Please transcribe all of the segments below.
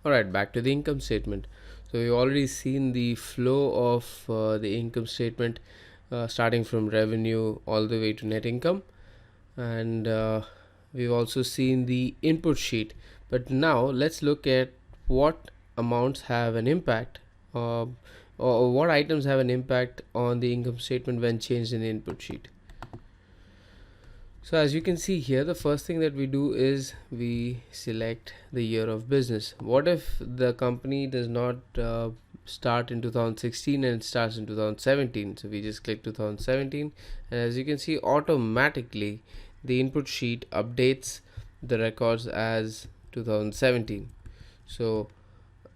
Alright, back to the income statement. So we've already seen the flow of the income statement, starting from revenue all the way to net income, and we've also seen the input sheet. But now let's look at what amounts have an impact, uh, or what items have an impact on the income statement when changed in the input sheet. So as you can see here, the first thing that we do is we select the year of business. What if the company does not start in 2016 and it starts in 2017? So we just click 2017, and as you can see, automatically the input sheet updates the records as 2017. So,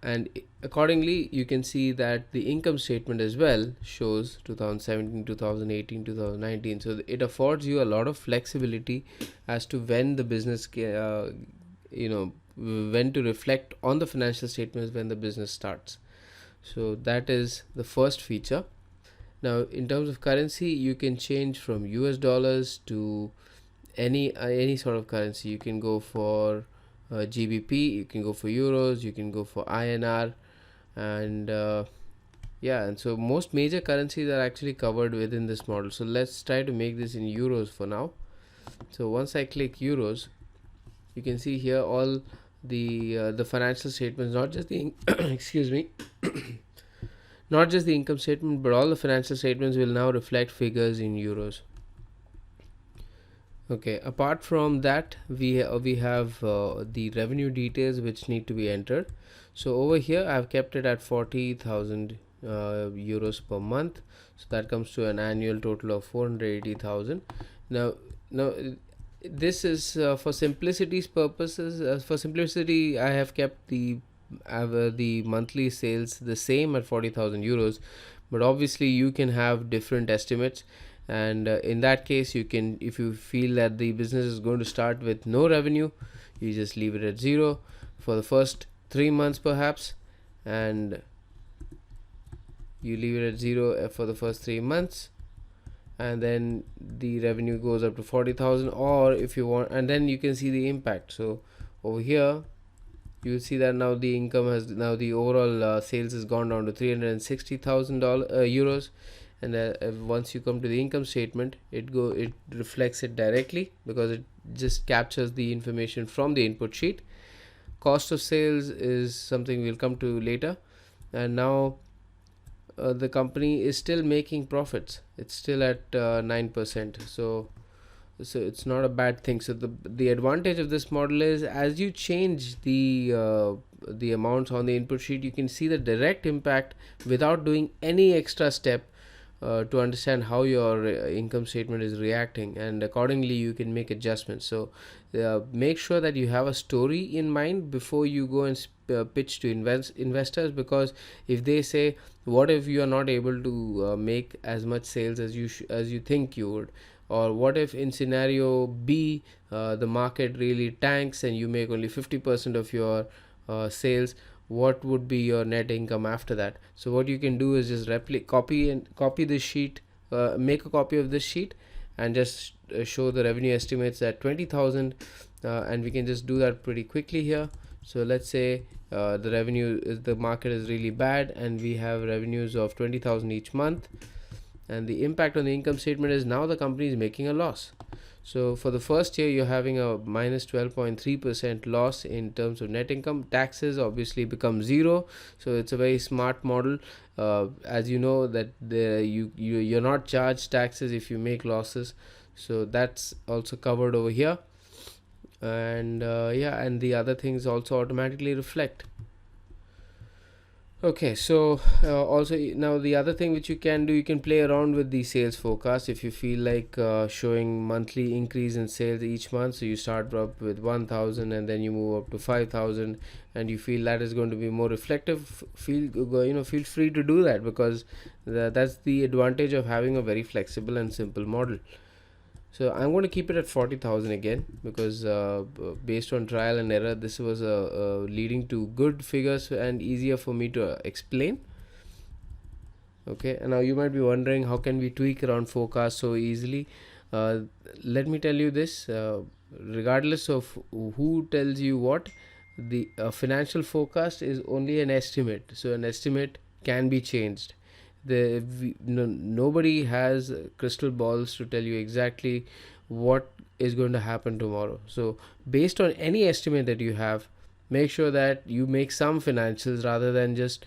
and accordingly you can see that the income statement as well shows 2017, 2018, 2019. So it affords you a lot of flexibility as to when the business when to reflect on the financial statements when the business starts. So that is the first feature. Now in terms of currency, you can change from US dollars to any sort of currency. You can go for GBP, you can go for euros, you can go for INR, and and so most major currencies are actually covered within this model. So let's try to make this in euros for now. So once I click euros, you can see here all the financial statements, not just the excuse me, not just the income statement, but all the financial statements will now reflect figures in euros. Okay, apart from that, we have the revenue details which need to be entered. So over here I've kept it at 40,000 euros per month, so that comes to an annual total of 480,000. Now this is for simplicity's purposes. For simplicity, I have kept the monthly sales the same at 40,000 euros, but obviously you can have different estimates, and in that case, you can, if you feel that the business is going to start with no revenue, you just leave it at 0 for the first 3 months perhaps, and you leave it at 0 for the first 3 months, and then the revenue goes up to 40,000, or if you want, and then you can see the impact. So over here you will see that now the income has, now the overall sales has gone down to 360,000 euros, and once you come to the income statement, it reflects it directly because it just captures the information from the input sheet. Cost of sales is something we'll come to later, and now the company is still making profits. It's still at 9%, so it's not a bad thing. So the advantage of this model is, as you change the amounts on the input sheet, you can see the direct impact without doing any extra step to understand how your income statement is reacting, and accordingly you can make adjustments. So make sure that you have a story in mind before you go and pitch to investors, because if they say, what if you are not able to make as much sales as you think you would, or what if in scenario B the market really tanks and you make only 50% of your sales, what would be your net income after that? So what you can do is just copy this sheet, make a copy of this sheet, and just show the revenue estimates at 20,000, and we can just do that pretty quickly here. So let's say the market is really bad and we have revenues of 20,000 each month, and the impact on the income statement is now the company is making a loss. So for the first year, you're having a minus 12.3% loss in terms of net income. Taxes obviously become 0, so it's a very smart model. As you know that you're not charged taxes if you make losses, so that's also covered over here. And and the other things also automatically reflect. Okay, so also now the other thing which you can do, you can play around with the sales forecast if you feel like showing monthly increase in sales each month. So you start up with 1,000 and then you move up to 5,000, and you feel that is going to be more reflective. Feel free to do that, because that's the advantage of having a very flexible and simple model. So I'm going to keep it at 40,000 again, because based on trial and error, this was leading to good figures and easier for me to explain. Okay, and now you might be wondering, how can we tweak around forecast so easily? Let me tell you this, regardless of who tells you what, the financial forecast is only an estimate, so an estimate can be changed. Nobody has crystal balls to tell you exactly what is going to happen tomorrow. So based on any estimate that you have, make sure that you make some financials rather than just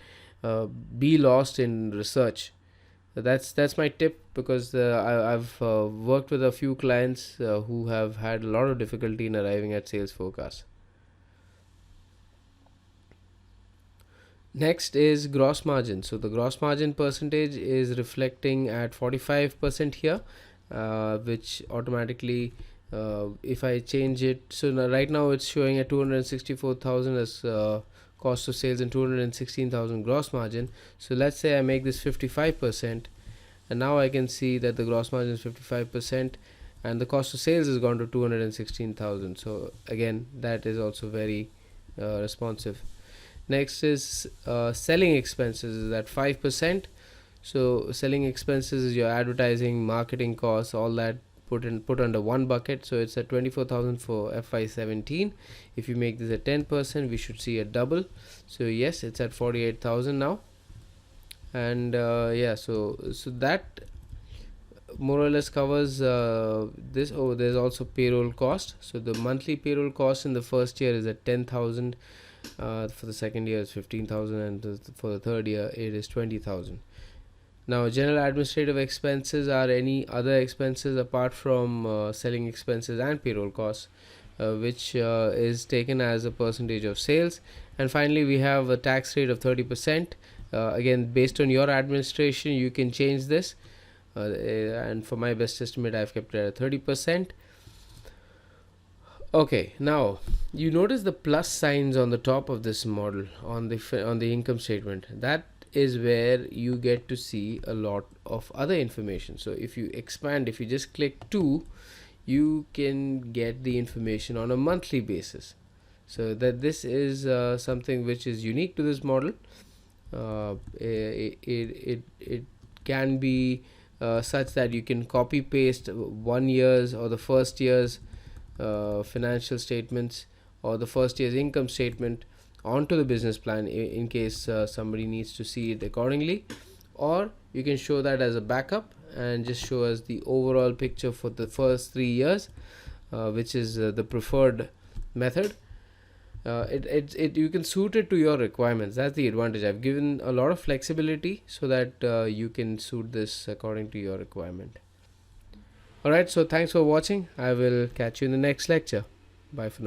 be lost in research. That's my tip, because I've worked with a few clients who have had a lot of difficulty in arriving at sales forecasts. Next is gross margin. So the gross margin percentage is reflecting at 45% here, which automatically, if I change it, so now, right now it's showing at 264,000 as cost of sales and 216,000 gross margin. So let's say I make this 55%, and now I can see that the gross margin is 55% and the cost of sales has gone to 216,000. So again, that is also very responsive. Next is selling expenses is at 5%. So selling expenses is your advertising, marketing costs, all that put under one bucket. So it's at 24,000 for FY17. If you make this at 10%, we should see a double. So yes, it's at 48,000 now. And yeah, so that more or less covers this. Oh, there's also payroll cost. So the monthly payroll cost in the first year is at 10,000. For the second year is 15,000, and for the third year it is 20,000. Now general administrative expenses are any other expenses apart from selling expenses and payroll costs, which is taken as a percentage of sales. And finally we have a tax rate of 30%. Again, based on your administration you can change this, and for my best estimate I've kept it at 30%. Okay, now you notice the plus signs on the top of this model on the income statement. That is where you get to see a lot of other information. So if you expand, if you just click 2, you can get the information on a monthly basis. So that this is something which is unique to this model. It can be such that you can copy paste 1 year's or the first year's financial statements or the first year's income statement onto the business plan in case somebody needs to see it accordingly, or you can show that as a backup and just show us the overall picture for the first 3 years, which is the preferred method. You can suit it to your requirements. That's the advantage. I've given a lot of flexibility so that you can suit this according to your requirement. Alright, so thanks for watching. I will catch you in the next lecture. Bye for now.